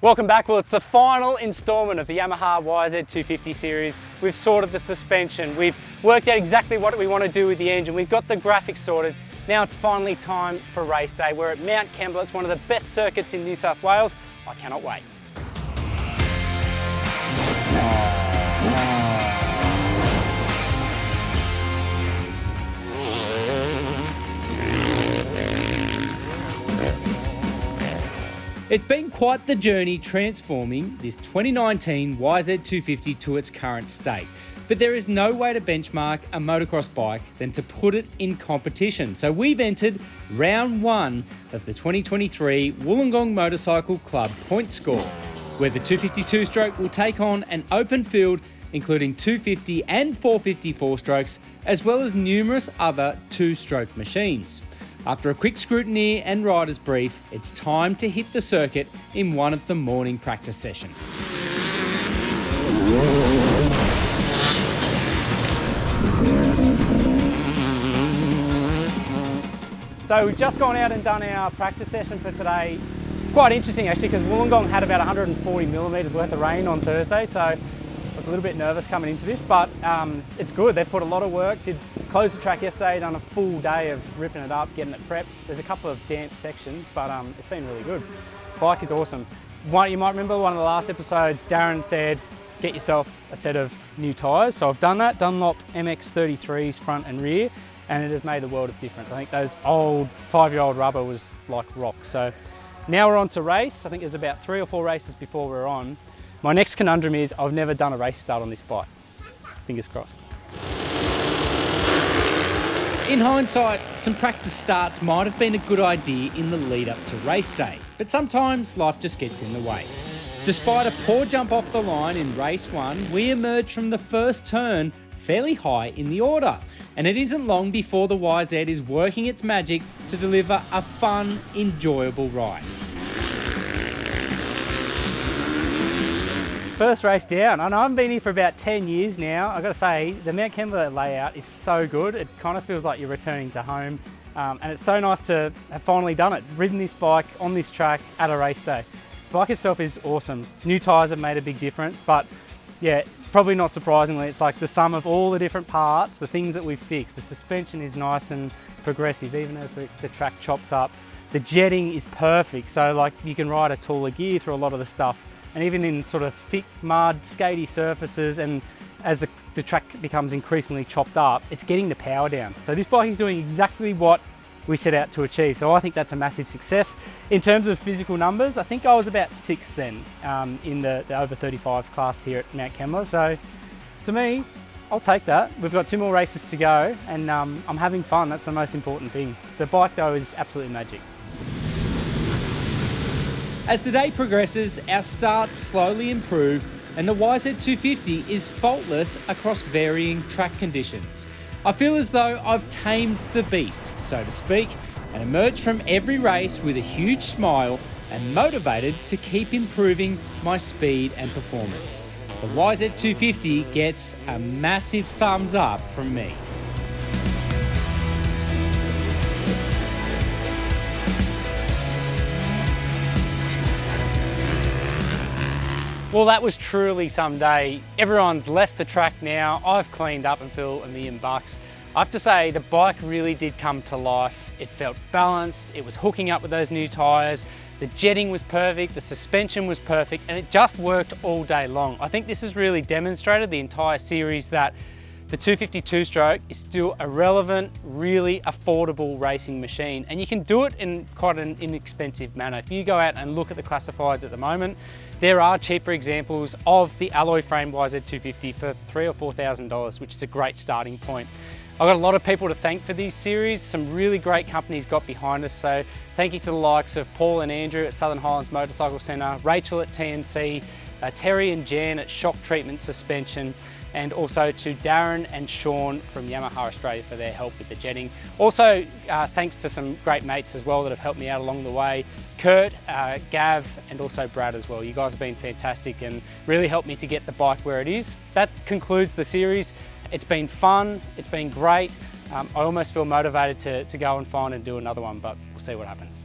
Welcome back. Well, it's the final instalment of the Yamaha YZ250 series. We've sorted the suspension, we've worked out exactly what we want to do with the engine, we've got the graphics sorted. Now it's finally time for race day. We're at Mt Kembla. It's one of the best circuits in New South Wales. I cannot wait. It's been quite the journey transforming this 2019 YZ250 to its current state. But there is no way to benchmark a motocross bike than to put it in competition. So we've entered round one of the 2023 Wollongong Motorcycle Club point score, where the 252 stroke will take on an open field including 250 and 450 four-strokes, as well as numerous other two-stroke machines. After a quick scrutiny and rider's brief, it's time to hit the circuit in one of the morning practice sessions. So we've just gone out and done our practice session for today. It's quite interesting actually, because Wollongong had about 140 millimetres worth of rain on Thursday, so I was a little bit nervous coming into this, but it's good. They've put a lot of work, closed the track yesterday, done a full day of ripping it up, getting it prepped. There's a couple of damp sections, but it's been really good. Bike is awesome. You might remember one of the last episodes, Darren said, get yourself a set of new tyres. So I've done that, Dunlop MX33s front and rear, and it has made the world of difference. I think those old 5-year-old rubber was like rock. So now we're on to race. I think there's about 3 or 4 races before we're on. My next conundrum is I've never done a race start on this bike. Fingers crossed. In hindsight, some practice starts might have been a good idea in the lead up to race day, but sometimes life just gets in the way. Despite a poor jump off the line in race 1, we emerged from the first turn fairly high in the order, and it isn't long before the YZ is working its magic to deliver a fun, enjoyable ride. First race down. I know I've been here for about 10 years now. I've got to say, the Mt Kembla layout is so good. It kind of feels like you're returning to home. And it's so nice to have finally done it, ridden this bike on this track at a race day. The bike itself is awesome. New tyres have made a big difference, but yeah, probably not surprisingly, it's like the sum of all the different parts, the things that we've fixed. The suspension is nice and progressive, even as the track chops up. The jetting is perfect, so like you can ride a taller gear through a lot of the stuff. And even in sort of thick mud, skatey surfaces, and as the track becomes increasingly chopped up, it's getting the power down. So this bike is doing exactly what we set out to achieve. So I think that's a massive success. In terms of physical numbers, I think I was about 6th then in the over 35s class here at Mt Kembla. So to me, I'll take that. We've got 2 more races to go, and I'm having fun. That's the most important thing. The bike though is absolutely magic. As the day progresses, our starts slowly improve and the YZ250 is faultless across varying track conditions. I feel as though I've tamed the beast, so to speak, and emerged from every race with a huge smile and motivated to keep improving my speed and performance. The YZ250 gets a massive thumbs up from me. Well, that was truly some day. Everyone's left the track now. I've cleaned up and feel $1 million. I have to say, the bike really did come to life. It felt balanced, it was hooking up with those new tyres, the jetting was perfect, the suspension was perfect, and it just worked all day long. I think this has really demonstrated the entire series that the 252 stroke is still a relevant, really affordable racing machine, and you can do it in quite an inexpensive manner. If you go out and look at the classifieds at the moment, there are cheaper examples of the alloy frame YZ250 for $3,000 or $4,000, which is a great starting point. I've got a lot of people to thank for these series. Some really great companies got behind us, so thank you to the likes of Paul and Andrew at Southern Highlands Motorcycle Centre, Rachel at TNC, Terry and Jan at Shock Treatment Suspension, and also to Darren and Sean from Yamaha Australia for their help with the jetting. Also, thanks to some great mates as well that have helped me out along the way. Kurt, Gav, and also Brad as well. You guys have been fantastic and really helped me to get the bike where it is. That concludes the series. It's been fun, it's been great. I almost feel motivated to go and find and do another one, but we'll see what happens.